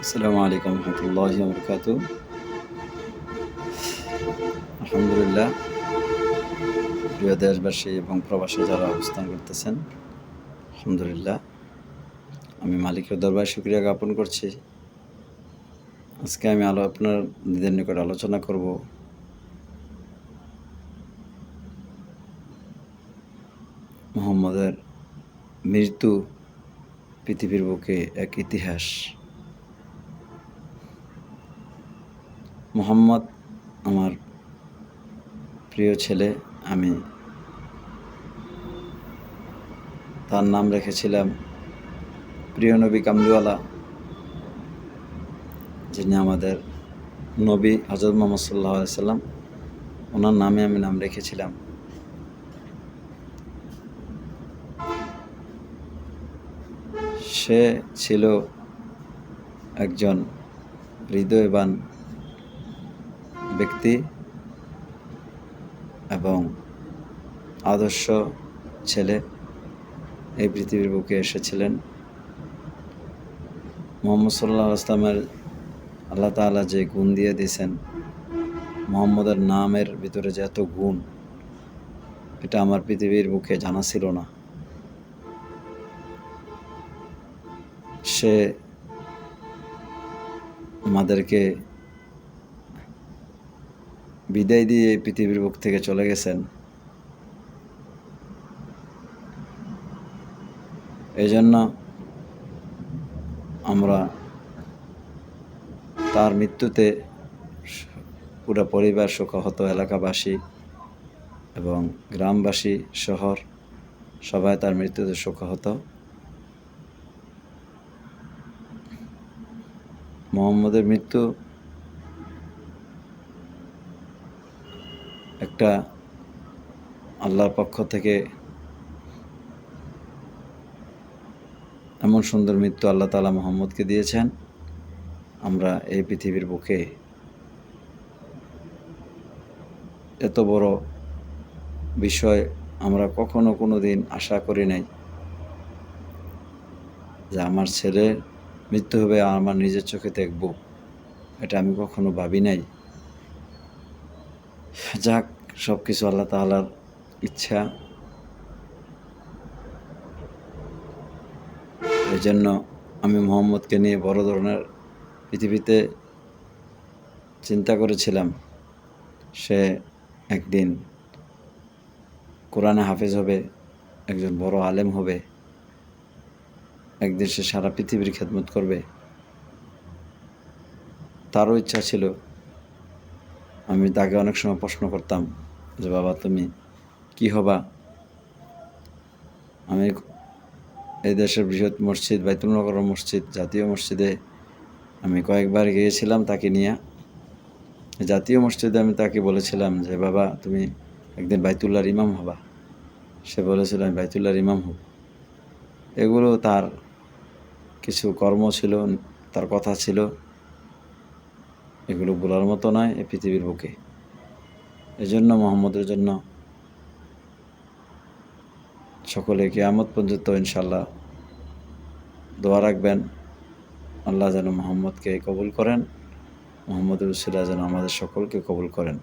আসসালামু আলাইকুম রহমতুল্লাহি ওয়া বারাকাতুহু। আলহামদুলিল্লাহ, প্রিয় দেশবাসী এবং প্রবাসে যারা অবস্থান করতেছেন, আলহামদুলিল্লাহ আমি মালিকের দরবারে শুকরিয়া জ্ঞাপন করছি। আজকে আমি আপনাদের নিকট আলোচনা করব মুহাম্মদের মৃত্যু পৃথিবীর বুকে এক ইতিহাস। মুহাম্মদ আমার প্রিয় ছেলে। আমি তার নাম রেখেছিলাম প্রিয় নবী কামলিওয়ালা, যিনি আমাদের নবী হযরত মুহাম্মদ সাল্লাল্লাহু আলাইহি সাল্লাম, ওনার নামে আমি নাম রেখেছিলাম। সে ছিল একজন হৃদয়বান ব্যক্তি এবং আদর্শ ছেলে। এই পৃথিবীর বুকে এসেছিলেন। মুহাম্মদ সাল্লাল্লাহু আলাইহি ওয়াসাল্লামের আল্লাহ তাআলা যে গুণ দিয়ে দিয়েছেন, মুহাম্মদের নামের ভিতরে যে এত গুণ, এটা আমার পৃথিবীর বুকে জানা ছিল না। সে আমাদেরকে বিদায় দিয়ে পৃথিবীর বুক থেকে চলে গেছেন। এই জন্য আমরা তার মৃত্যুতে পুরো পরিবার শোকাহত, এলাকাবাসী এবং গ্রামবাসী, শহর সবাই তার মৃত্যুতে শোকাহত। মুহাম্মদের মৃত্যু একটা আল্লাহর পক্ষ থেকে এমন সুন্দর মৃত্যু আল্লাহ তাআলা মুহাম্মদকে দিয়েছেন। আমরা এই পৃথিবীর বুকে এত বড় বিষয় আমরা কখনো কোনো দিন আশা করি নাই যে আমার ছেলের মৃত্যু হবে আর আমার নিজের চোখে দেখব, এটা আমি কখনো ভাবি নাই। যাক, সব কিছু আল্লাহ তাআলার ইচ্ছা। এই জন্য আমি মুহাম্মদকে নিয়ে বড় ধরনের পৃথিবীতে চিন্তা করেছিলাম। সে একদিন কোরআনে হাফেজ হবে, একজন বড় আলেম হবে, একদিন সে সারা পৃথিবীর খেদমত করবে। তারও ইচ্ছা ছিল। আমি তাকে অনেক সময় প্রশ্ন করতাম যে, বাবা তুমি কি হবা? আমি এই দেশের বৃহৎ মসজিদ বাইতুল মোকাররম মসজিদ, জাতীয় মসজিদে আমি কয়েকবার গিয়েছিলাম তাকে নিয়ে। জাতীয় মসজিদে আমি তাকে বলেছিলাম যে, বাবা তুমি একদিন বাইতুল্লাহর ইমাম হবা। সে বলেছিল আমি বাইতুল্লাহর ইমাম হব। এগুলো তার কিছু কর্ম ছিল, তার কথা ছিল, এগুলো বলার মতো নয় এই পৃথিবীর বুকে। এজন্য মুহাম্মদের জন্য সকলে কিয়ামত পর্যন্ত ইনশাআল্লাহ দোয়া রাখবেন। আল্লাহ যেন মুহাম্মদকে কবুল করেন, মুহাম্মদের উসিলায় যেন আমাদের সকলকে কবুল করেন।